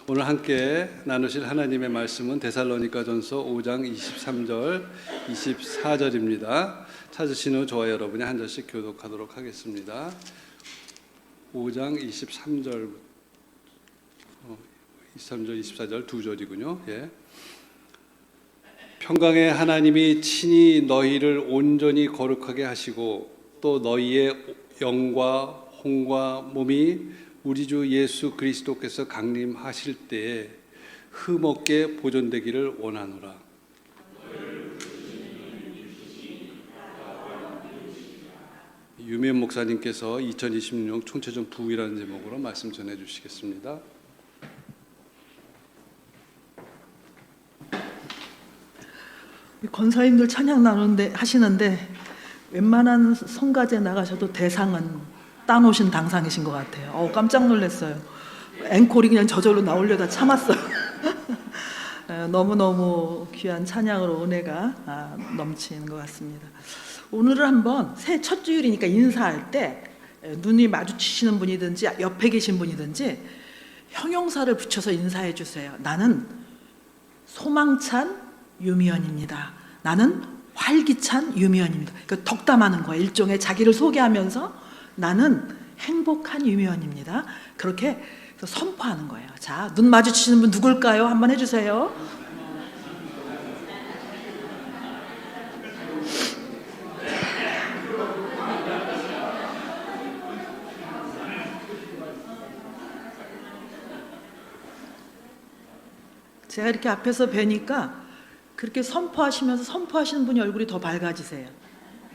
오늘 함께 나누실 하나님의 말씀은 데살로니가전서 5장 23절, 24절입니다. 찾으신 후 저와 여러분이 한 절씩 교독하도록 하겠습니다. 5장 23절, 23절, 24절 두 절이군요. 예. 평강의 하나님이 친히 너희를 온전히 거룩하게 하시고 또 너희의 영과 혼과 몸이 우리 주 예수 그리스도께서 강림하실 때에 흠없게 보존되기를 원하노라. 유면 목사님께서 2026년 총체적 부흥이라는 제목으로 말씀 전해 주시겠습니다. 권사님들 찬양 나누는데 하시는데 웬만한 성가제 나가셔도 대상은 따놓으신 당상이신 것 같아요. 깜짝 놀랐어요. 앵콜이 그냥 저절로 나오려다 참았어요. 너무너무 귀한 찬양으로 은혜가 넘치는 것 같습니다. 오늘은 한번 새해 첫 주일이니까 인사할 때 눈이 마주치시는 분이든지 옆에 계신 분이든지 형용사를 붙여서 인사해 주세요. 나는 소망찬 유미연입니다. 나는 활기찬 유미연입니다. 그러니까 덕담하는 거예요. 일종의 자기를 소개하면서 나는 행복한 유미연입니다. 그렇게 선포하는 거예요. 자, 눈 마주치시는 분 누굴까요? 한번 해주세요. 제가 이렇게 앞에서 뵈니까 그렇게 선포하시면서 선포하시는 분이 얼굴이 더 밝아지세요.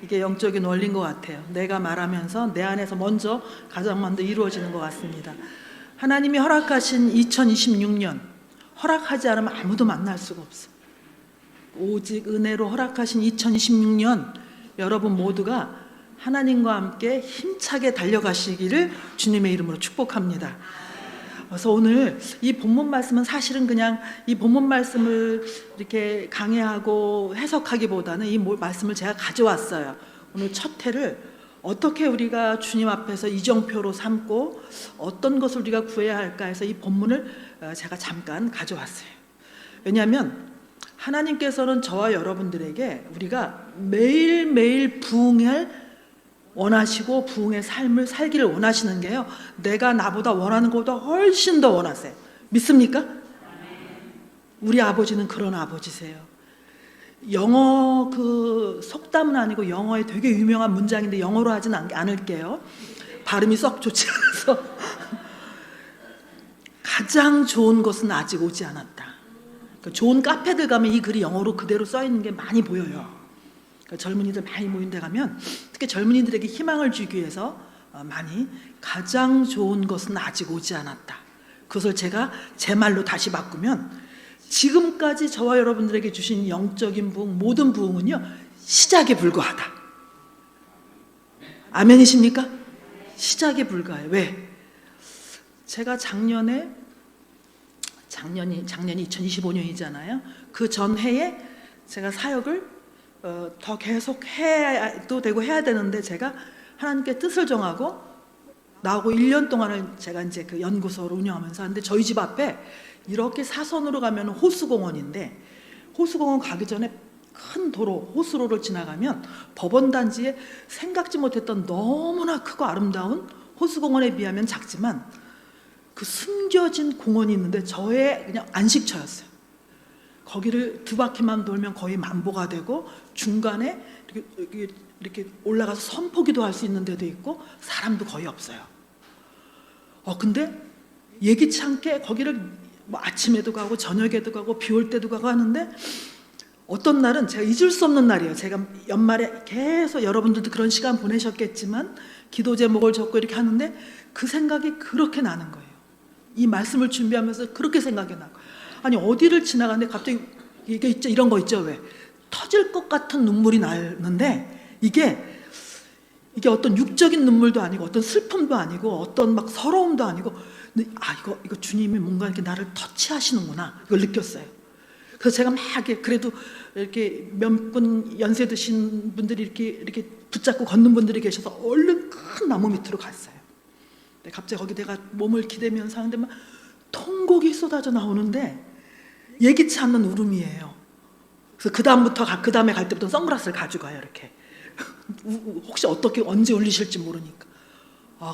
이게 영적인 원리인 것 같아요. 내가 말하면서 내 안에서 먼저 가장 먼저 이루어지는 것 같습니다. 하나님이 허락하신 2026년, 허락하지 않으면 아무도 만날 수가 없어. 오직 은혜로 허락하신 2026년 여러분 모두가 하나님과 함께 힘차게 달려가시기를 주님의 이름으로 축복합니다. 그래서 오늘 이 본문 말씀은 사실은 그냥 이 본문 말씀을 이렇게 강해하고 해석하기보다는 이 말씀을 제가 가져왔어요. 오늘 첫 해를 어떻게 우리가 주님 앞에서 이정표로 삼고 어떤 것을 우리가 구해야 할까 해서 이 본문을 제가 잠깐 가져왔어요. 왜냐하면 하나님께서는 저와 여러분들에게 우리가 매일매일 부흥을 원하시고 부흥의 삶을 살기를 원하시는 게요, 내가 나보다 원하는 것보다 훨씬 더 원하세요. 믿습니까? 우리 아버지는 그런 아버지세요. 영어 속담은 아니고 영어에 되게 유명한 문장인데 영어로 하진 않을게요. 발음이 썩 좋지 않아서 가장 좋은 것은 아직 오지 않았다. 좋은 카페들 가면 이 글이 영어로 그대로 써 있는 게 많이 보여요. 젊은이들 많이 모인 데 가면 특히 젊은이들에게 희망을 주기 위해서 많이 가장 좋은 것은 아직 오지 않았다. 그것을 제가 제 말로 다시 바꾸면 지금까지 저와 여러분들에게 주신 영적인 부흥, 모든 부흥은요, 시작에 불과하다. 아멘이십니까? 시작에 불과해요. 왜? 제가 작년이 2025년이잖아요. 그 전해에 제가 사역을 더 계속 해도 되고 해야 되는데 제가 하나님께 뜻을 정하고 나오고 1년 동안을 제가 이제 그 연구소를 운영하면서 하는데 저희 집 앞에 이렇게 사선으로 가면 호수공원인데 호수공원 가기 전에 큰 도로, 호수로를 지나가면 법원단지에 생각지 못했던 너무나 크고 아름다운 호수공원에 비하면 작지만 그 숨겨진 공원이 있는데 저의 그냥 안식처였어요. 거기를 두 바퀴만 돌면 거의 만보가 되고 중간에 이렇게 올라가서 선포기도 할 수 있는 데도 있고 사람도 거의 없어요. 근데 예기치 않게 거기를 뭐 아침에도 가고 저녁에도 가고 비 올 때도 가고 하는데 어떤 날은 제가 잊을 수 없는 날이에요. 제가 연말에 계속 여러분들도 그런 시간 보내셨겠지만 기도 제목을 적고 이렇게 하는데 그 생각이 그렇게 나는 거예요. 이 말씀을 준비하면서 그렇게 생각이 나고, 아니 어디를 지나가는데 갑자기 이게 있죠, 이런 거 있죠, 왜 터질 것 같은 눈물이 나는데 이게 어떤 육적인 눈물도 아니고 어떤 슬픔도 아니고 어떤 막 서러움도 아니고 이거 주님이 뭔가 이렇게 나를 터치하시는구나, 이걸 느꼈어요. 그래서 제가 막 그래도 이렇게 몇 분 연세 드신 분들이 이렇게 붙잡고 걷는 분들이 계셔서 얼른 큰 나무 밑으로 갔어요. 갑자기 거기 내가 몸을 기대면서 하는데 막 통곡이 쏟아져 나오는데 예기치 않는 울음이에요. 그래서 그 다음에 갈 때부터 선글라스를 가지고 가요. 이렇게 혹시 어떻게 언제 울리실지 모르니까.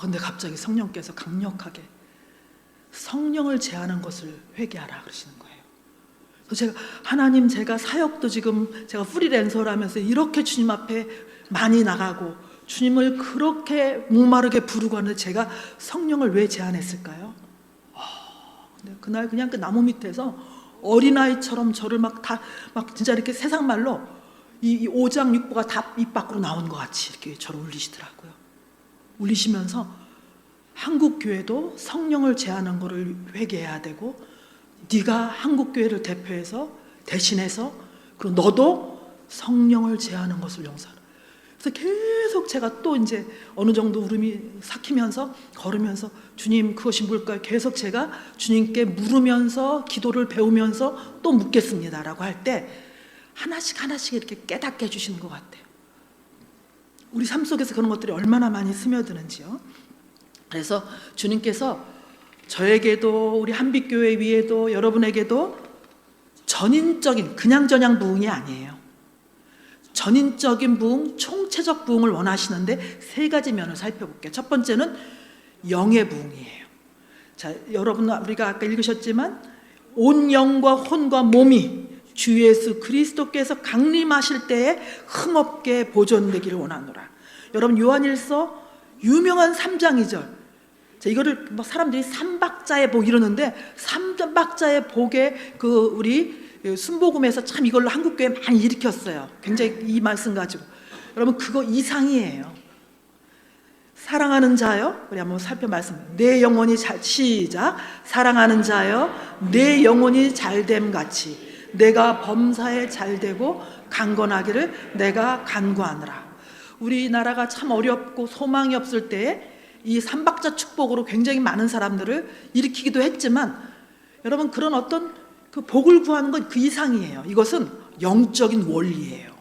근데 갑자기 성령께서 강력하게 성령을 제한한 것을 회개하라 그러시는 거예요. 그래서 제가 하나님, 제가 사역도 지금 제가 프리랜서를 하면서 이렇게 주님 앞에 많이 나가고 주님을 그렇게 목마르게 부르고 하는데 제가 성령을 왜 제한했을까요? 근데 그날 그냥 그 나무 밑에서 어린아이처럼 저를 막 진짜 이렇게 세상 말로 이 오장육부가 다 입 밖으로 나온 것 같이 이렇게 저를 울리시더라고요. 울리시면서 한국 교회도 성령을 제한한 거를 회개해야 되고, 네가 한국 교회를 대신해서 그리고 너도 성령을 제한한 것을 용서하라. 그래서 계속 제가 또 이제 어느 정도 울음이 삭히면서 걸으면서 주님 그것이 뭘까요? 계속 제가 주님께 물으면서 기도를 배우면서 또 묻겠습니다라고 할 때 하나씩 이렇게 깨닫게 해주시는 것 같아요. 우리 삶 속에서 그런 것들이 얼마나 많이 스며드는지요. 그래서 주님께서 저에게도 우리 한빛교회 위에도 여러분에게도 전인적인 그냥저냥 부흥이 아니에요. 전인적인 부흥, 총체적 부흥을 원하시는데 세 가지 면을 살펴볼게요. 첫 번째는 영의 부흥이에요. 자, 여러분 우리가 아까 읽으셨지만 온 영과 혼과 몸이 주 예수 그리스도께서 강림하실 때에 흠없게 보존되기를 원하노라. 여러분 요한일서 유명한 3장 2절. 자, 이거를 막 사람들이 삼박자의 복 이러는데 삼박자의 복에 그 우리 순복음에서 참 이걸로 한국교회 많이 일으켰어요. 굉장히 이 말씀 가지고. 여러분 그거 이상이에요. 사랑하는 자여, 우리 한번 말씀. 내 영혼이 시작. 사랑하는 자여, 내 영혼이 잘됨 같이 내가 범사에 잘되고 강건하기를 내가 간구하노라. 우리나라가 참 어렵고 소망이 없을 때에 이 삼박자 축복으로 굉장히 많은 사람들을 일으키기도 했지만, 여러분 그런 어떤 그 복을 구하는 건 그 이상이에요. 이것은 영적인 원리예요.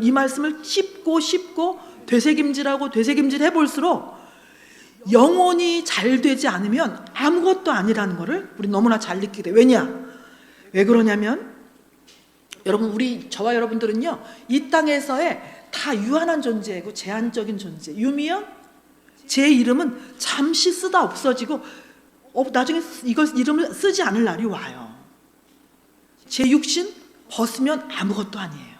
이 말씀을 씹고 되새김질하고 되새김질 해볼수록 영혼이 잘 되지 않으면 아무것도 아니라는 것을 우리 너무나 잘 느끼게 돼요. 왜 그러냐면 여러분 저와 여러분들은요 이 땅에서의 다 유한한 존재이고 제한적인 존재. 유미요? 제 이름은 잠시 쓰다 없어지고 나중에 이름을 쓰지 않을 날이 와요. 제 육신 벗으면 아무것도 아니에요.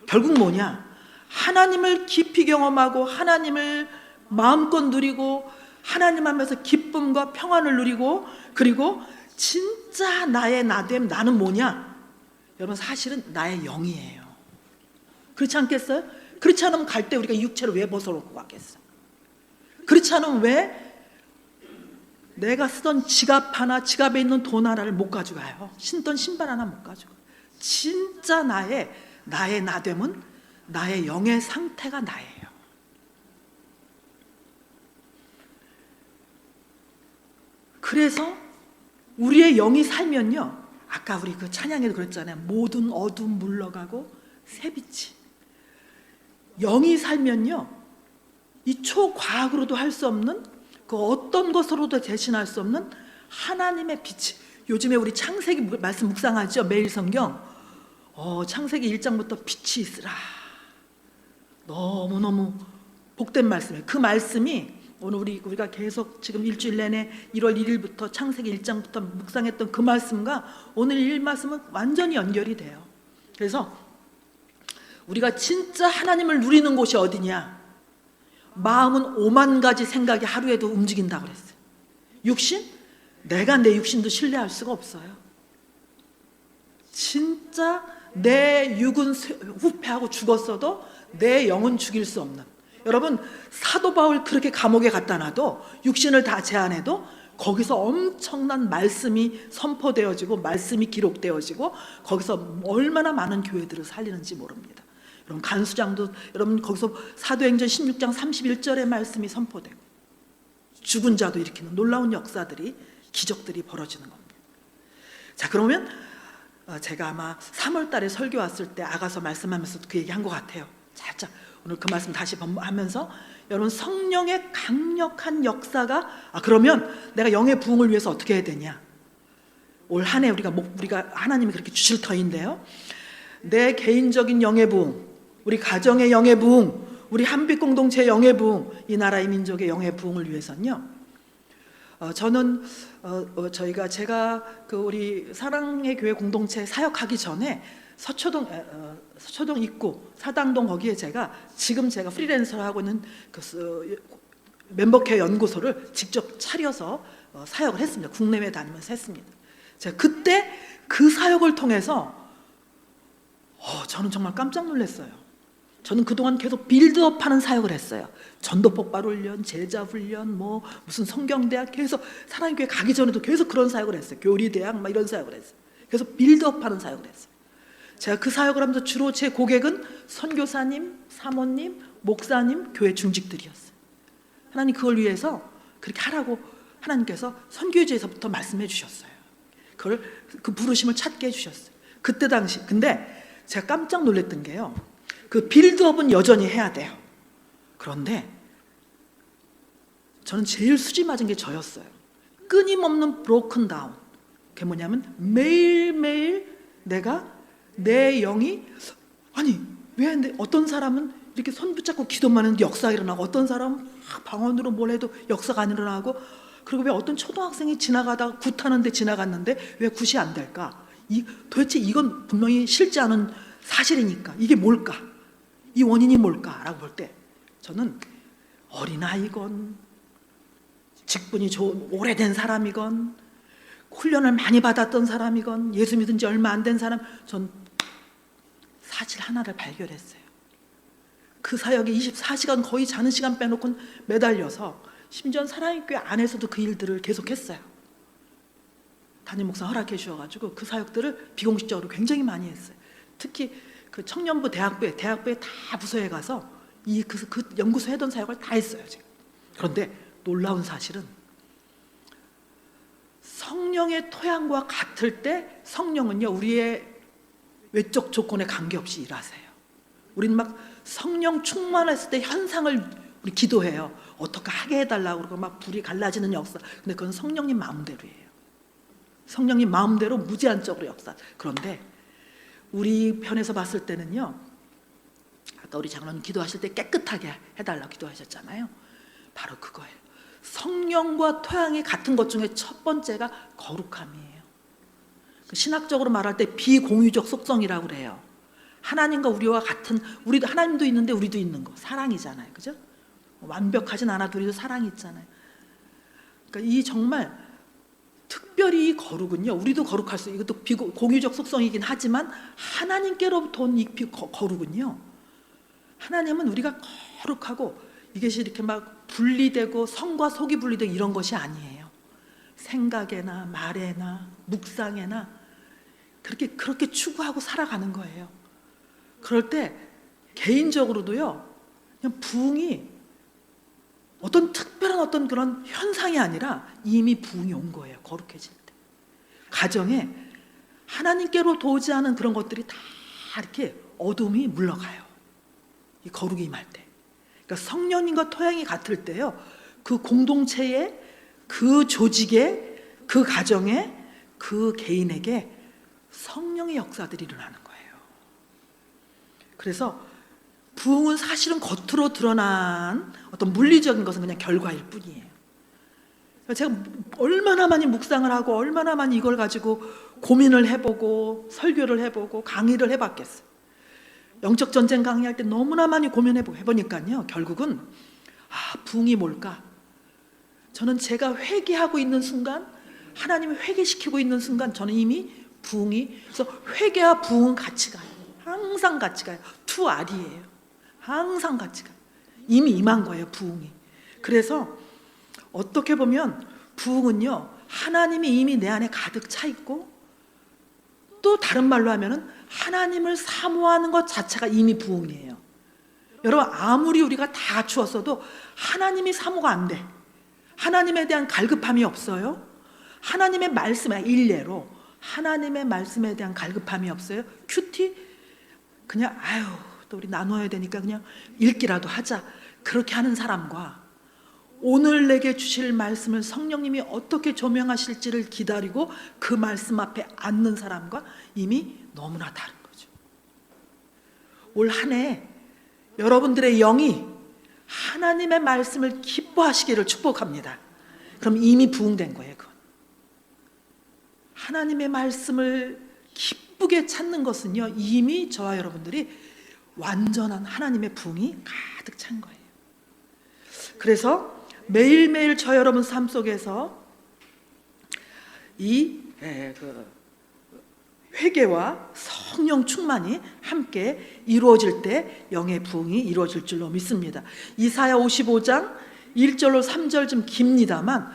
결국 뭐냐? 하나님을 깊이 경험하고 하나님을 마음껏 누리고 하나님 하면서 기쁨과 평안을 누리고, 그리고 진짜 나의 나됨, 나는 뭐냐? 여러분 사실은 나의 영이에요. 그렇지 않겠어요? 그렇지 않으면 갈 때 우리가 육체를 왜 벗어놓고 가겠어? 그렇지 않으면 왜 내가 쓰던 지갑에 있는 돈 하나를 못 가져가요? 신던 신발 하나 못 가져가요? 진짜 나의 나됨은 나의 영의 상태가 나예요. 그래서 우리의 영이 살면요, 아까 우리 그 찬양에도 그랬잖아요. 모든 어둠 물러가고 새빛이. 영이 살면요, 이 초과학으로도 할 수 없는 그 어떤 것으로도 대신할 수 없는 하나님의 빛이. 요즘에 우리 창세기 말씀 묵상하죠. 매일 성경. 창세기 1장부터 빛이 있으라. 너무너무 복된 말씀이에요. 그 말씀이 오늘 우리가 계속 지금 일주일 내내 1월 1일부터 창세기 1장부터 묵상했던 그 말씀과 오늘 이 말씀은 완전히 연결이 돼요. 그래서 우리가 진짜 하나님을 누리는 곳이 어디냐? 마음은 5만 가지 생각이 하루에도 움직인다고 그랬어요. 육신? 내가 내 육신도 신뢰할 수가 없어요. 진짜 내 육은 후패하고 죽었어도 내 영은 죽일 수 없는. 여러분 사도 바울 그렇게 감옥에 갖다 놔도 육신을 다 제한해도 거기서 엄청난 말씀이 선포되어지고 말씀이 기록되어지고 거기서 얼마나 많은 교회들을 살리는지 모릅니다. 여러분 간수장도 여러분 거기서 사도행전 16장 31절의 말씀이 선포되고 죽은 자도 일으키는 놀라운 역사들이, 기적들이 벌어지는 겁니다. 자, 그러면 제가 아마 3월 달에 설교 왔을 때 아가서 말씀하면서 그 얘기 한 것 같아요. 살짝 오늘 그 말씀 다시 하면서 여러분 성령의 강력한 역사가 그러면 내가 영의 부흥을 위해서 어떻게 해야 되냐? 올 한 해 우리가 하나님이 그렇게 주실 터인데요. 내 개인적인 영의 부흥, 우리 가정의 영의 부흥, 우리 한빛 공동체의 영의 부흥, 이 나라의 민족의 영의 부흥을 위해서는요. 저는 제가 그 우리 사랑의 교회 공동체 사역하기 전에 서초동 입구 사당동 거기에 지금 제가 프리랜서로 하고 있는 그 멤버케어 연구소를 직접 차려서 사역을 했습니다. 국내외 다니면서 했습니다. 제가 그때 그 사역을 통해서 저는 정말 깜짝 놀랐어요. 저는 그동안 계속 빌드업하는 사역을 했어요. 전도 폭발 훈련, 제자 훈련, 무슨 성경대학, 계속 사랑의 교회 가기 전에도 계속 그런 사역을 했어요. 교리대학 이런 사역을 했어요. 계속 빌드업하는 사역을 했어요. 제가 그 사역을 하면서 주로 제 고객은 선교사님, 사모님, 목사님, 교회 중직들이었어요. 하나님 그걸 위해서 그렇게 하라고 하나님께서 선교제에서부터 말씀해 주셨어요. 그 부르심을 찾게 해주셨어요. 그때 당시. 근데 제가 깜짝 놀랐던 게요. 그 빌드업은 여전히 해야 돼요. 그런데 저는 제일 수지 맞은 게 저였어요. 끊임없는 브로큰 다운. 그게 뭐냐면 매일매일 내 영이 왜 어떤 사람은 이렇게 손 붙잡고 기도만 했는데 역사가 일어나고 어떤 사람은 방언으로 뭘 해도 역사가 안 일어나고 그리고 왜 어떤 초등학생이 지나가다가 굿하는데 지나갔는데 왜 굿이 안 될까? 도대체 이건 분명히 싫지 않은 사실이니까 이게 뭘까? 이 원인이 뭘까라고 볼 때 저는 어린아이건 직분이 좋은 오래된 사람이건 훈련을 많이 받았던 사람이건 예수 믿은 지 얼마 안 된 사람, 전 사실 하나를 발견했어요. 그 사역에 24시간 거의 자는 시간 빼놓고 매달려서 심지어 사랑의 교회 안에서도 그 일들을 계속했어요. 담임 목사 허락해 주셔가지고 그 사역들을 비공식적으로 굉장히 많이 했어요. 특히 그 청년부 대학부에 다 부서에 가서 그 연구소 해던 사역을 다 했어요. 제가. 그런데 놀라운 사실은 성령의 토양과 같을 때 성령은요 우리의 외적 조건에 관계없이 일하세요. 우리는 막 성령 충만했을 때 현상을 우리 기도해요. 어떻게 하게 해달라고 그러고 막 불이 갈라지는 역사. 근데 그건 성령님 마음대로예요. 성령님 마음대로 무제한적으로 역사. 그런데 우리 편에서 봤을 때는요. 아까 우리 장로님 기도하실 때 깨끗하게 해달라고 기도하셨잖아요. 바로 그거예요. 성령과 토양이 같은 것 중에 첫 번째가 거룩함이에요. 신학적으로 말할 때 비공유적 속성이라고 그래요. 하나님과 우리와 같은, 우리도 하나님도 있는데 우리도 있는 거 사랑이잖아요. 그죠? 완벽하진 않아도 우리도 사랑이 있잖아요. 그러니까 이 정말 특별히 이 거룩은요, 우리도 거룩할 수, 이것도 비공유적 속성이긴 하지만 하나님께로부터 온 이 거룩은요, 하나님은 우리가 거룩하고 이것이 이렇게 막 분리되고 성과 속이 분리되고 이런 것이 아니에요. 생각에나 말에나 묵상에나 그렇게 추구하고 살아가는 거예요. 그럴 때 개인적으로도요, 그냥 부흥이 어떤 특별한 어떤 그런 현상이 아니라 이미 부흥이 온 거예요. 거룩해질 때. 가정에 하나님께로 도우지 않은 그런 것들이 다 이렇게 어둠이 물러가요. 이 거룩이 임할 때. 그러니까 성령님과 토양이 같을 때요, 그 공동체에, 그 조직에, 그 가정에, 그 개인에게 성령의 역사들이 일어나는 거예요. 그래서 부흥은 사실은 겉으로 드러난 어떤 물리적인 것은 그냥 결과일 뿐이에요. 제가 얼마나 많이 묵상을 하고 얼마나 많이 이걸 가지고 고민을 해보고 설교를 해보고 강의를 해봤겠어요. 영적 전쟁 강의할 때 너무나 많이 고민해보니까요, 결국은 부흥이 뭘까? 저는 제가 회개하고 있는 순간, 하나님을 회개시키고 있는 순간 저는 이미 부흥이, 그래서 회개와 부흥은 같이 가요. 항상 같이 가요. 투 알이에요. 항상 같이 가요. 이미 임한 거예요, 부흥이. 그래서 어떻게 보면 부흥은요, 하나님이 이미 내 안에 가득 차 있고, 또 다른 말로 하면은 하나님을 사모하는 것 자체가 이미 부흥이에요. 여러분, 아무리 우리가 다 갖추었어도 하나님이 사모가 안 돼. 하나님에 대한 갈급함이 없어요. 하나님의 말씀에, 일례로 하나님의 말씀에 대한 갈급함이 없어요. 큐티 그냥 또 우리 나눠야 되니까 그냥 읽기라도 하자. 그렇게 하는 사람과 오늘 내게 주실 말씀을 성령님이 어떻게 조명하실지를 기다리고 그 말씀 앞에 앉는 사람과 이미 너무나 다른 거죠. 올 한 해 여러분들의 영이 하나님의 말씀을 기뻐하시기를 축복합니다. 그럼 이미 부흥된 거예요. 그건. 하나님의 말씀을 기쁘게 찾는 것은요, 이미 저와 여러분들이 완전한 하나님의 부흥이 가득 찬 거예요. 그래서 매일매일 저 여러분 삶 속에서 이 회개와 성령 충만이 함께 이루어질 때 영의 부흥이 이루어질 줄로 믿습니다. 이사야 55장 1절로 3절 좀 깁니다만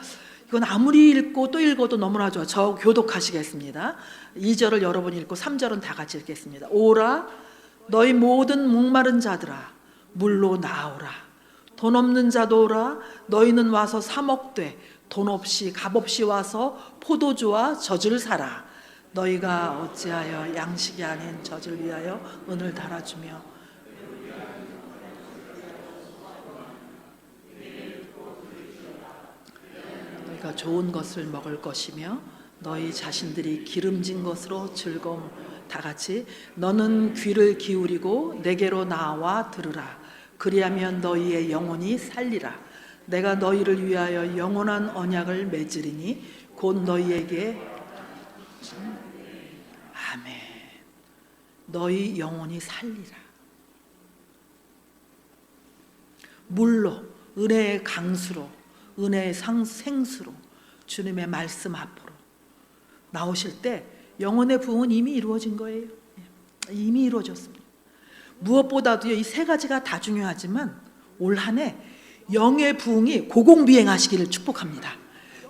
이건 아무리 읽고 또 읽어도 너무나 좋아. 저 교독하시겠습니다. 2절을 여러분 읽고 3절은 다 같이 읽겠습니다. 오라 너희 모든 목마른 자들아 물로 나오라. 돈 없는 자도 오라. 너희는 와서 사 먹되 돈 없이 값없이 와서 포도주와 젖을 사라. 너희가 어찌하여 양식이 아닌 젖을 위하여 은을 달아주며 너희가 좋은 것을 먹을 것이며 너희 자신들이 기름진 것으로 즐거움. 다 같이 너는 귀를 기울이고 내게로 나와 들으라. 그리하면 너희의 영혼이 살리라. 내가 너희를 위하여 영원한 언약을 맺으리니 곧 너희에게 아멘. 너희 영혼이 살리라. 물로 은혜의 강수로 은혜의 생수로 주님의 말씀 앞으로 나오실 때 영혼의 부흥은 이미 이루어진 거예요. 이미 이루어졌습니다. 무엇보다도요, 이 세 가지가 다 중요하지만 올 한 해 영의 부흥이 고공비행하시기를 축복합니다.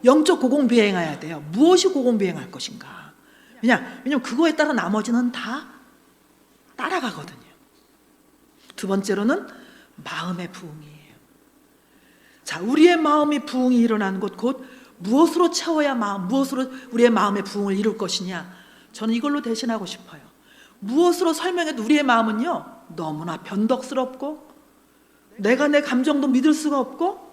영적 고공비행해야 돼요. 무엇이 고공비행할 것인가? 왜냐면 그거에 따라 나머지는 다 따라가거든요. 두 번째로는 마음의 부흥이에요. 자, 우리의 마음의 부흥이 일어나는 곳 곧 무엇으로 채워야 무엇으로 우리의 마음의 부흥을 이룰 것이냐? 저는 이걸로 대신하고 싶어요. 무엇으로 설명해도 우리의 마음은요 너무나 변덕스럽고 내가 내 감정도 믿을 수가 없고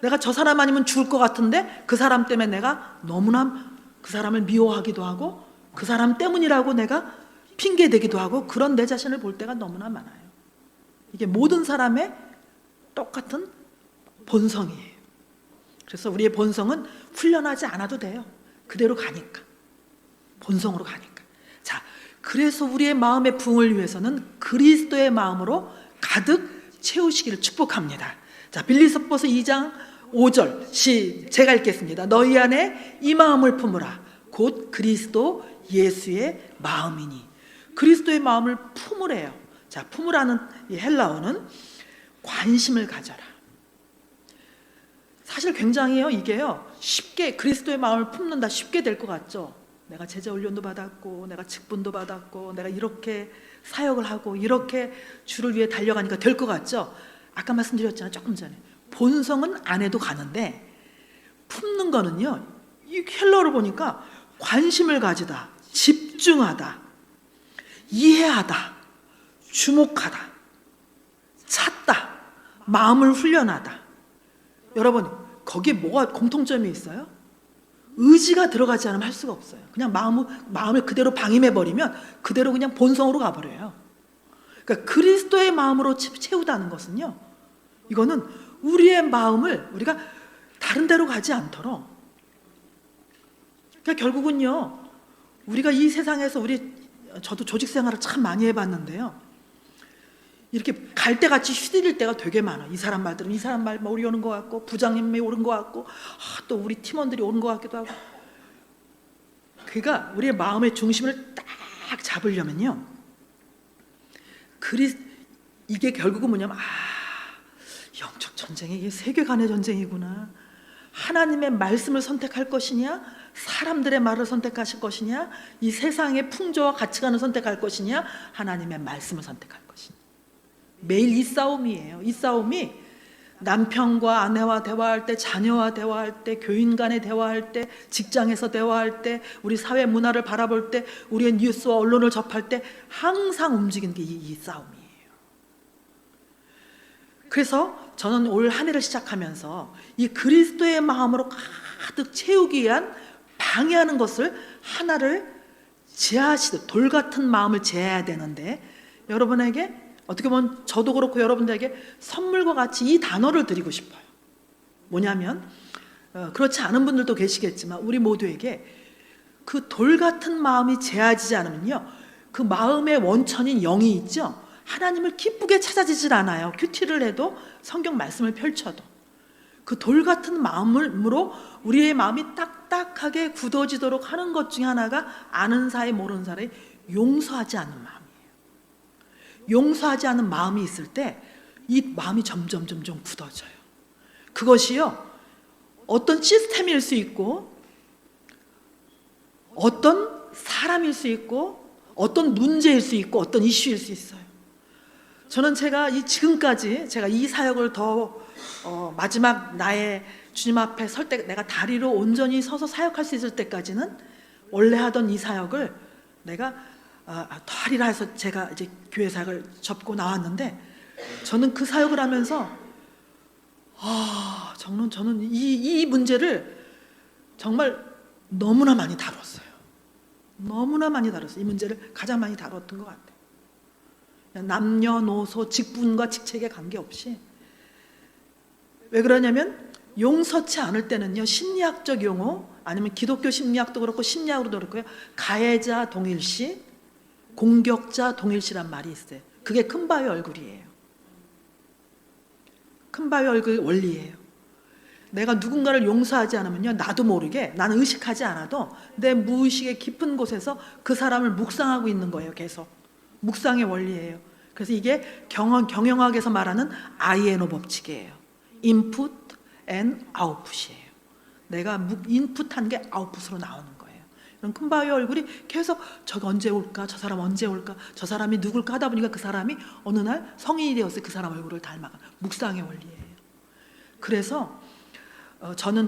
내가 저 사람 아니면 죽을 것 같은데 그 사람 때문에 내가 너무나 그 사람을 미워하기도 하고 그 사람 때문이라고 내가 핑계대기도 하고 그런 내 자신을 볼 때가 너무나 많아요. 이게 모든 사람의 똑같은 본성이에요. 그래서 우리의 본성은 훈련하지 않아도 돼요. 그대로 가니까. 본성으로 가니까. 자, 그래서 우리의 마음의 부흥을 위해서는 그리스도의 마음으로 가득 채우시기를 축복합니다. 자, 빌립보서 2장 5절 제가 읽겠습니다. 너희 안에 이 마음을 품으라. 곧 그리스도 예수의 마음이니. 그리스도의 마음을 품으래요. 자, 품으라는 이 헬라어는 관심을 가져라. 사실 굉장히요, 이게요, 쉽게 그리스도의 마음을 품는다 쉽게 될 것 같죠. 내가 제자 훈련도 받았고 내가 직분도 받았고 내가 이렇게 사역을 하고 이렇게 주를 위해 달려가니까 될 것 같죠. 아까 말씀드렸잖아요, 조금 전에. 본성은 안 해도 가는데 품는 거는요, 이 헬라어를 보니까 관심을 가지다, 집중하다, 이해하다, 주목하다, 찾다, 마음을 훈련하다. 여러분, 거기에 뭐가 공통점이 있어요? 의지가 들어가지 않으면 할 수가 없어요. 그냥 마음을 그대로 방임해버리면 그대로 그냥 본성으로 가버려요. 그러니까 그리스도의 마음으로 채우다는 것은요, 이거는 우리의 마음을 우리가 다른 데로 가지 않도록, 그러니까 결국은요, 우리가 이 세상에서 저도 조직 생활을 참 많이 해봤는데요, 이렇게 갈대같이 휘둘릴 때가 되게 많아. 이 사람 말 들으면 이 사람 말 우리 오는 것 같고 부장님이 오는 것 같고 또 우리 팀원들이 오는 것 같기도 하고. 그러니까 우리의 마음의 중심을 딱 잡으려면요, 이게 결국은 뭐냐면 영적 전쟁이 이게 세계 간의 전쟁이구나. 하나님의 말씀을 선택할 것이냐, 사람들의 말을 선택하실 것이냐, 이 세상의 풍조와 가치관을 선택할 것이냐, 하나님의 말씀을 선택할 것이냐. 매일 이 싸움이에요. 이 싸움이 남편과 아내와 대화할 때, 자녀와 대화할 때, 교인 간에 대화할 때, 직장에서 대화할 때, 우리 사회 문화를 바라볼 때, 우리의 뉴스와 언론을 접할 때 항상 움직이는 게 이 싸움이에요. 그래서 저는 올 한 해를 시작하면서 이 그리스도의 마음으로 가득 채우기 위한 방해하는 것을 하나를 제하시듯 돌 같은 마음을 제해야 되는데, 여러분에게 어떻게 보면 저도 그렇고 여러분들에게 선물과 같이 이 단어를 드리고 싶어요. 뭐냐면 그렇지 않은 분들도 계시겠지만 우리 모두에게 그 돌 같은 마음이 제하지지 않으면요, 그 마음의 원천인 영이 있죠, 하나님을 기쁘게 찾아지질 않아요. 큐티를 해도 성경 말씀을 펼쳐도. 그 돌 같은 마음으로 우리의 마음이 딱딱하게 굳어지도록 하는 것 중에 하나가 아는 사이 모르는 사이 용서하지 않는 마음이에요. 용서하지 않는 마음이 있을 때 이 마음이 점점 굳어져요. 그것이요, 어떤 시스템일 수 있고 어떤 사람일 수 있고 어떤 문제일 수 있고 어떤 이슈일 수 있어요. 저는 지금까지 제가 이 사역을 더 마지막 나의 주님 앞에 설 때, 내가 다리로 온전히 서서 사역할 수 있을 때까지는 원래 하던 이 사역을 내가 더 하리라 해서 제가 이제 교회 사역을 접고 나왔는데, 저는 그 사역을 하면서 저는 이 문제를 정말 너무나 많이 다뤘어요. 너무나 많이 다뤘어요. 이 문제를 가장 많이 다뤘던 것 같아요. 남녀노소, 직분과 직책에 관계없이. 왜 그러냐면 용서치 않을 때는요, 심리학적 용어, 아니면 기독교 심리학도 그렇고 심리학으로도 그렇고요, 가해자 동일시, 공격자 동일시란 말이 있어요. 그게 큰 바위 얼굴이에요. 큰 바위 얼굴 원리예요. 내가 누군가를 용서하지 않으면요, 나도 모르게, 나는 의식하지 않아도 내 무의식의 깊은 곳에서 그 사람을 묵상하고 있는 거예요. 계속 묵상의 원리예요. 그래서 이게 경영학에서 말하는 INO 법칙이에요. 인풋 앤 아웃풋이에요. 내가 인풋한 게 아웃풋으로 나오는 거예요. 이런 큰 바위 얼굴이 계속 저가 언제 올까, 저 사람 언제 올까, 저 사람이 누굴까 하다 보니까 그 사람이 어느 날 성인이 되었을 때 그 사람 얼굴을 닮아가. 묵상의 원리예요. 그래서 저는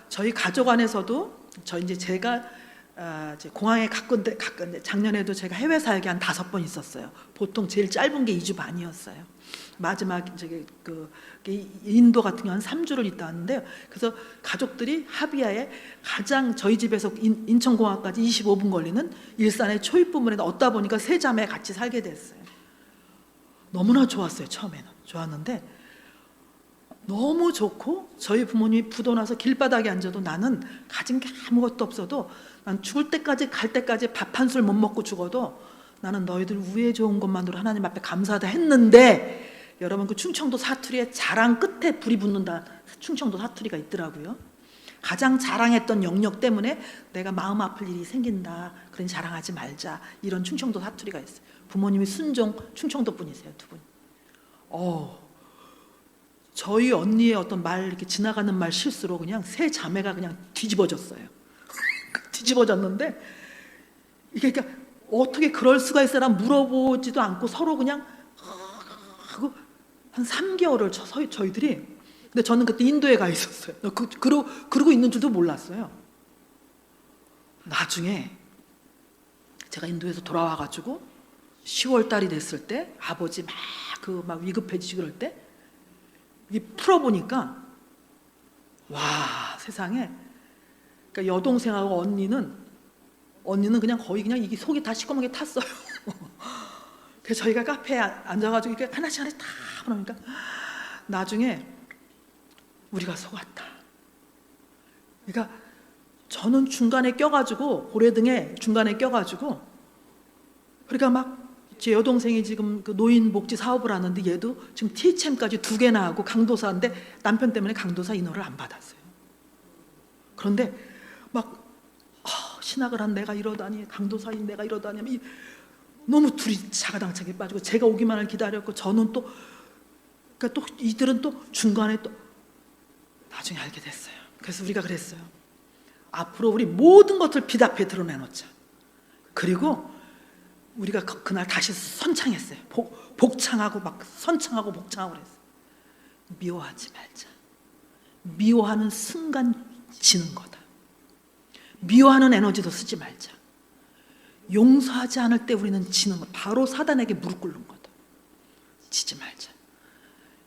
저희 가족 안에서도 제가 이제 공항에 가까운데 작년에도 제가 해외 사역이 한 5번 있었어요. 보통 제일 짧은 게 2주 반이었어요. 마지막 인도 같은 경우는 3주를 있다 왔는데요. 그래서 가족들이 합의하에 가장 저희 집에서 인천공항까지 25분 걸리는 일산의 초입부문에 얻다 보니까 세 자매 같이 살게 됐어요. 너무나 좋았어요. 처음에는 좋았는데 너무 좋고, 저희 부모님이 부도나서 길바닥에 앉아도 나는 가진 게 아무것도 없어도, 난 죽을 때까지 갈 때까지 밥 한 술 못 먹고 죽어도 나는 너희들 위에 좋은 것만으로 하나님 앞에 감사하다 했는데, 여러분 그 충청도 사투리에 자랑 끝에 불이 붙는다, 충청도 사투리가 있더라고요. 가장 자랑했던 영역 때문에 내가 마음 아플 일이 생긴다, 그러니 자랑하지 말자, 이런 충청도 사투리가 있어요. 부모님이 순종 충청도 분이세요, 두 분. 저희 언니의 어떤 말, 이렇게 지나가는 말 실수로 그냥 세 자매가 그냥 뒤집어졌어요. 뒤집어졌는데, 이게 그러니까 어떻게 그럴 수가 있어라 물어보지도 않고 서로 그냥 하고 한 3개월을 저희들이. 근데 저는 그때 인도에 가 있었어요. 그러고 있는 줄도 몰랐어요. 나중에 제가 인도에서 돌아와가지고 10월 달이 됐을 때 아버지 막 위급해지고 그럴 때 이 풀어보니까, 와, 세상에. 그러니까 여동생하고 언니는 그냥 거의 그냥 이게 속이 다 시커멓게 탔어요. 그래서 저희가 카페에 앉아가지고 이렇게 하나씩 다 보니까 나중에 우리가 속았다. 그러니까 저는 중간에 껴가지고, 고래등에 중간에 껴가지고, 그러니까 막 제 여동생이 지금 그 노인복지 사업을 하는데 얘도 지금 THM까지 2개나 하고 강도사인데 남편 때문에 강도사 인허를 안 받았어요. 그런데 막 신학을 한 내가 이러다니, 강도사인 내가 이러다니, 너무 둘이 자가당착에 빠지고, 제가 오기만을 기다렸고, 저는 그러니까 또 이들은 또 중간에 또 나중에 알게 됐어요. 그래서 우리가 그랬어요. 앞으로 우리 모든 것을 빛 앞에 드러내놓자. 그리고 우리가 그날 다시 선창했어요. 복창하고 막 선창하고 복창하고 그랬어요. 미워하지 말자. 미워하는 순간 지는 거다. 미워하는 에너지도 쓰지 말자. 용서하지 않을 때 우리는 지는 거, 바로 사단에게 무릎 꿇는 거다. 지지 말자.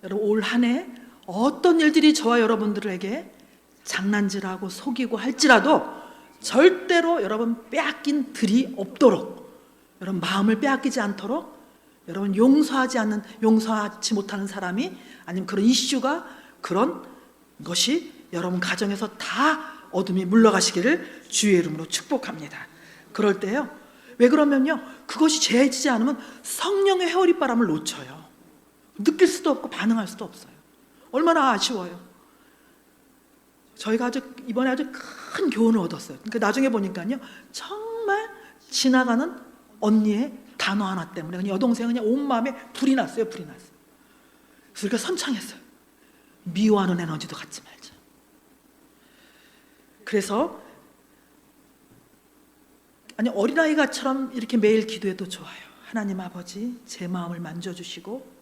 여러분 올 한 해 어떤 일들이 저와 여러분들에게 장난질하고 속이고 할지라도 절대로 여러분 빼앗긴 들이 없도록, 여러분 마음을 빼앗기지 않도록, 여러분 용서하지 못하는 사람이 아니면 그런 이슈가, 그런 것이 여러분 가정에서 다 어둠이 물러가시기를 주의 이름으로 축복합니다. 그럴 때요, 왜 그러면요, 그것이 죄지지 않으면 성령의 회오리바람을 놓쳐요. 느낄 수도 없고 반응할 수도 없어요. 얼마나 아쉬워요. 저희가 이번에 아주 큰 교훈을 얻었어요. 그러니까 나중에 보니까요, 정말 지나가는 언니의 단어 하나 때문에 그냥 여동생은 그냥 온 마음에 불이 났어요. 불이 났어요. 그래서 우리가 선창했어요. 미워하는 에너지도 갖지 말자. 그래서 어린아이가처럼 이렇게 매일 기도해도 좋아요. 하나님 아버지, 제 마음을 만져주시고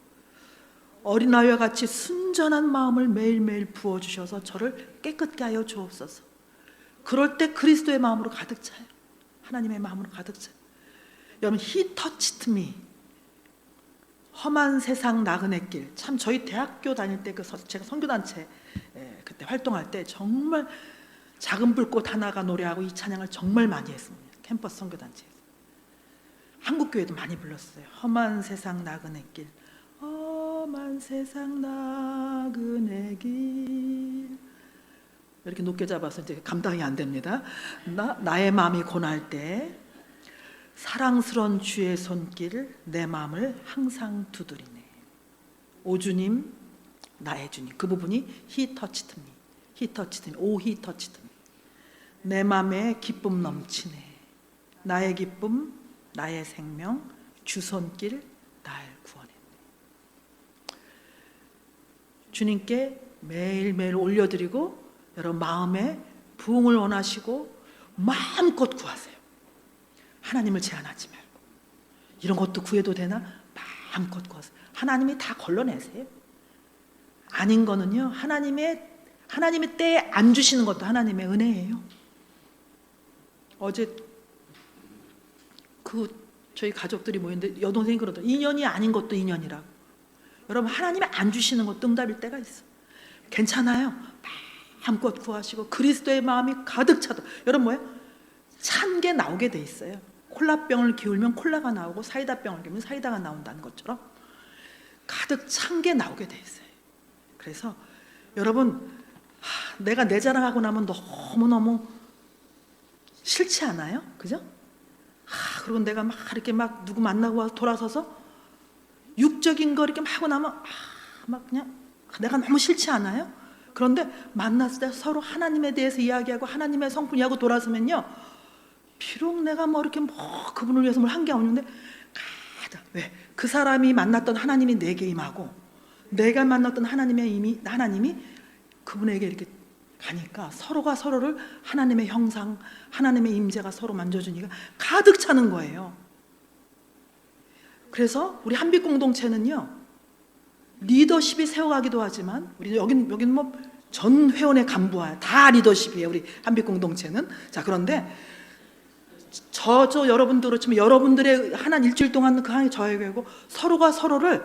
어린아이와 같이 순전한 마음을 매일매일 부어주셔서 저를 깨끗게 하여 주옵소서. 그럴 때 그리스도의 마음으로 가득 차요. 하나님의 마음으로 가득 차요. 여러분, He touched me. 험한 세상 나그네 길. 참 저희 대학교 다닐 때 제가 선교단체 그때 활동할 때 정말 작은 불꽃 하나가 노래하고 이 찬양을 정말 많이 했습니다. 캠퍼스 선교단체에서. 한국교회도 많이 불렀어요. 험한 세상 나그네 길. 험한 세상 나그네 길. 이렇게 높게 잡아서 이제 감당이 안 됩니다. 나의 마음이 고날 때 사랑스러운 주의 손길 내 마음을 항상 두드리네. 오 주님, 나의 주님. 그 부분이 He touched me. He touched me. 오 He touched me. 내 마음에 기쁨 넘치네. 나의 기쁨, 나의 생명, 주 손길 날 구원했네. 주님께 매일매일 올려드리고 여러분 마음에 부흥을 원하시고 마음껏 구하세요. 하나님을 제한하지 말고. 이런 것도 구해도 되나? 마음껏 구하세요. 하나님이 다 걸러내세요. 아닌 거는요, 하나님의 때에 안 주시는 것도 하나님의 은혜예요. 어제 저희 가족들이 모였는데 여동생이 그러더라고요. 인연이 아닌 것도 인연이라고. 여러분, 하나님이 안 주시는 것도 응답일 때가 있어. 괜찮아요. 마음껏 구하시고 그리스도의 마음이 가득 차도. 여러분 뭐예요? 찬 게 나오게 돼 있어요. 콜라병을 기울면 콜라가 나오고 사이다병을 기울면 사이다가 나온다는 것처럼 가득 찬 게 나오게 돼 있어요. 그래서 여러분, 내가 내 자랑하고 나면 너무너무 싫지 않아요? 그죠? 그리고 내가 이렇게 누구 만나고 와서 돌아서서 육적인 거 이렇게 하고 나면 그냥 내가 너무 싫지 않아요? 그런데 만났을 때 서로 하나님에 대해서 이야기하고 하나님의 성품 이야기하고 돌아서면요, 비록 내가 이렇게 그분을 위해서 뭘 한 게 없는데 왜? 그 사람이 만났던 하나님이 내게 임하고 내가 만났던 하나님이 그분에게 이렇게 가니까 서로가 서로를 하나님의 형상, 하나님의 임재가 서로 만져주니까 가득 차는 거예요. 그래서 우리 한빛 공동체는요, 리더십이 세워가기도 하지만 우리 여긴 전 회원의 간부와 다 리더십이에요. 우리 한빛 공동체는. 자, 그런데 저 여러분도 그렇지만 여러분들의 일주일 동안 그 한해 저의 교회고 서로가 서로를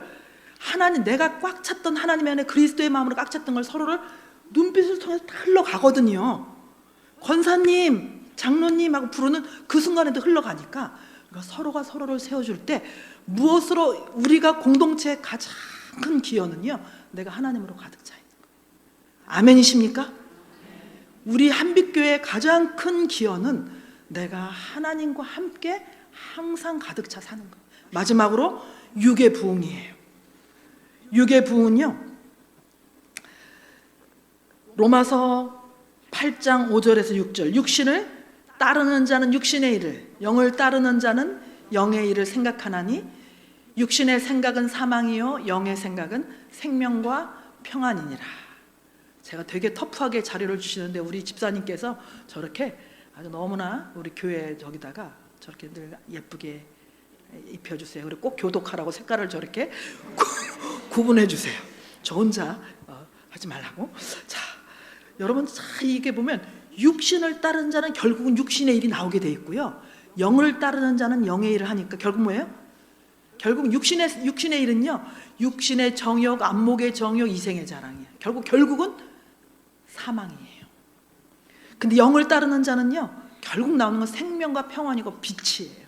내가 꽉 찼던 하나님 안에 그리스도의 마음으로 꽉 찼던 걸 서로를 눈빛을 통해서 다 흘러가거든요. 권사님, 장로님 하고 부르는 그 순간에도 흘러가니까, 그러니까 서로가 서로를 세워줄 때 무엇으로 우리가 공동체의 가장 큰 기여는요, 내가 하나님으로 가득 차 있는 거예요. 아멘이십니까? 우리 한빛교회의 가장 큰 기여는 내가 하나님과 함께 항상 가득 차 사는 거예요. 마지막으로 육의 부흥이에요. 육의 부흥은요, 로마서 8장 5절에서 6절. 육신을 따르는 자는 육신의 일을, 영을 따르는 자는 영의 일을 생각하나니 육신의 생각은 사망이요 영의 생각은 생명과 평안이니라. 제가 되게 터프하게 자료를 주시는데 우리 집사님께서 저렇게 아주 너무나 우리 교회 저기다가 저렇게 늘 예쁘게 입혀주세요. 그리고 꼭 교독하라고 색깔을 저렇게 구분해 주세요. 저 혼자 하지 말라고. 자, 여러분, 이게 보면 육신을 따르는 자는 결국은 육신의 일이 나오게 돼 있고요, 영을 따르는 자는 영의 일을 하니까 결국 뭐예요? 결국 육신의 일은요, 육신의 정욕, 안목의 정욕, 이생의 자랑이에요. 결국은 사망이에요. 근데 영을 따르는 자는요, 결국 나오는 건 생명과 평안이고 빛이에요.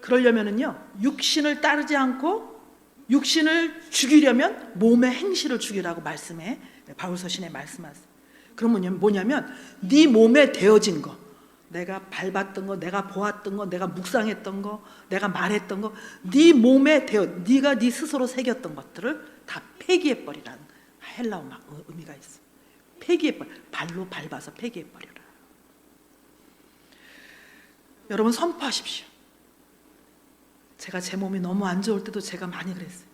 그러려면은요, 육신을 따르지 않고 육신을 죽이려면 몸의 행실을 죽이라고 말씀해 바울서신에 말씀하세요. 그러면 뭐냐면 네 몸에 되어진 거, 내가 밟았던 거, 내가 보았던 거, 내가 묵상했던 거, 내가 말했던 거, 네 몸에 네가 네 스스로 새겼던 것들을 다 폐기해 버리라는 헬라어 의미가 있어. 폐기해 버려. 발로 밟아서 폐기해 버려라. 여러분 선포하십시오. 제가 제 몸이 너무 안 좋을 때도 제가 많이 그랬어요.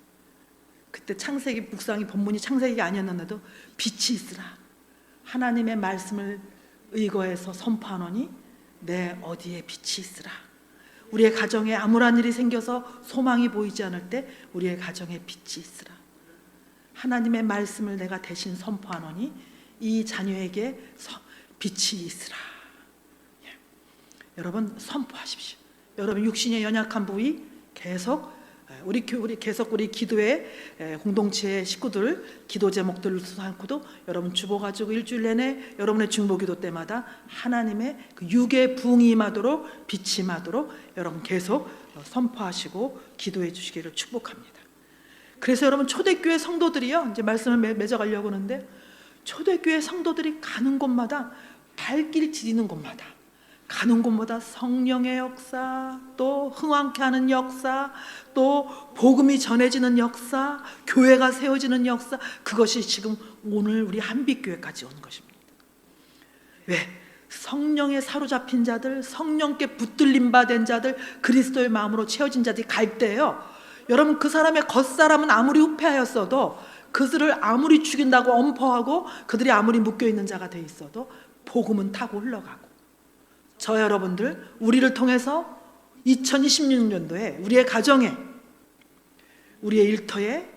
그때 창세기 묵상이 본문이 창세기가 아니었는데도 빛이 있으라. 하나님의 말씀을 의거해서 선포하노니 내 어디에 빛이 있으라. 우리의 가정에 암울한 일이 생겨서 소망이 보이지 않을 때 우리의 가정에 빛이 있으라. 하나님의 말씀을 내가 대신 선포하노니 이 자녀에게 빛이 있으라. 여러분 선포하십시오. 여러분 육신의 연약한 부위 계속 우리 기도회 공동체 식구들 기도 제목들을 수상코도 여러분 주보 가지고 일주일 내내 여러분의 중보기도 때마다 하나님의 그 육의 부흥이 임하도록 빛이 임하도록 여러분 계속 선포하시고 기도해 주시기를 축복합니다. 그래서 여러분 초대교회 성도들이요, 이제 말씀을 맺어가려고 하는데, 초대교회 성도들이 가는 곳마다 발길 디디는 곳마다 가는 곳마다 성령의 역사, 또 흥왕케 하는 역사, 또 복음이 전해지는 역사, 교회가 세워지는 역사, 그것이 지금 오늘 우리 한빛교회까지 온 것입니다. 왜? 성령에 사로잡힌 자들, 성령께 붙들림 받은 자들, 그리스도의 마음으로 채워진 자들이 갈 때요, 여러분 그 사람의 겉사람은 아무리 후패하였어도, 그들을 아무리 죽인다고 엄포하고 그들이 아무리 묶여있는 자가 돼 있어도 복음은 타고 흘러가고, 저 여러분들 우리를 통해서 2026년도에 우리의 가정에, 우리의 일터에,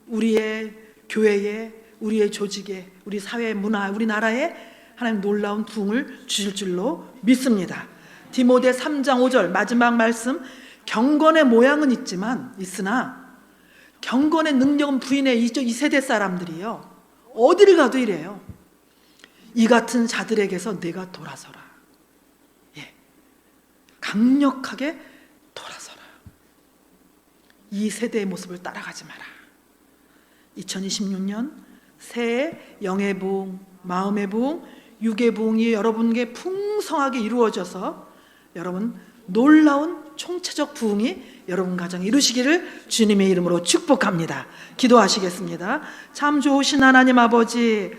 우리의 교회에, 우리의 조직에, 우리 사회 문화, 우리나라에 하나님 놀라운 부흥을 주실 줄로 믿습니다. 디모데 3장 5절 마지막 말씀, 경건의 모양은 있으나 경건의 능력은 부인해. 이 세대 사람들이요, 어디를 가도 이래요. 이 같은 자들에게서 내가 돌아서라. 강력하게 돌아서라. 이 세대의 모습을 따라가지 마라. 2026년 새해 영의 부흥, 마음의 부흥, 육의 부흥이 여러분에게 풍성하게 이루어져서 여러분 놀라운 총체적 부흥이 여러분 가정에 이루시기를 주님의 이름으로 축복합니다. 기도하시겠습니다. 참 좋으신 하나님 아버지,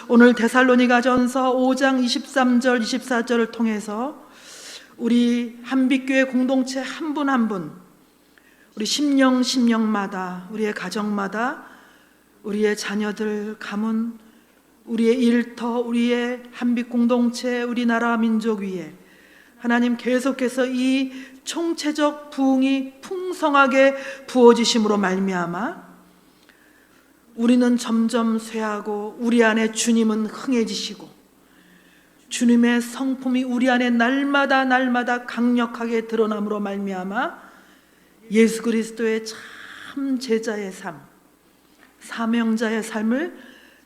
오늘 데살로니가전서 5장 23절 24절을 통해서 우리 한빛교회 공동체 한 분 한 분, 우리 심령마다, 우리의 가정마다, 우리의 자녀들, 가문, 우리의 일터, 우리의 한빛 공동체, 우리나라 민족 위에 하나님 계속해서 이 총체적 부흥이 풍성하게 부어지심으로 말미암아 우리는 점점 쇠하고 우리 안에 주님은 흥해지시고 주님의 성품이 우리 안에 날마다 강력하게 드러남으로 말미암아 예수 그리스도의 참 제자의 삶, 사명자의 삶을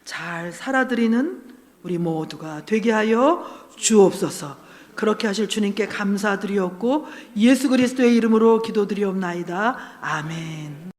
잘 살아드리는 우리 모두가 되게 하여 주옵소서. 그렇게 하실 주님께 감사드리옵고 예수 그리스도의 이름으로 기도드리옵나이다. 아멘.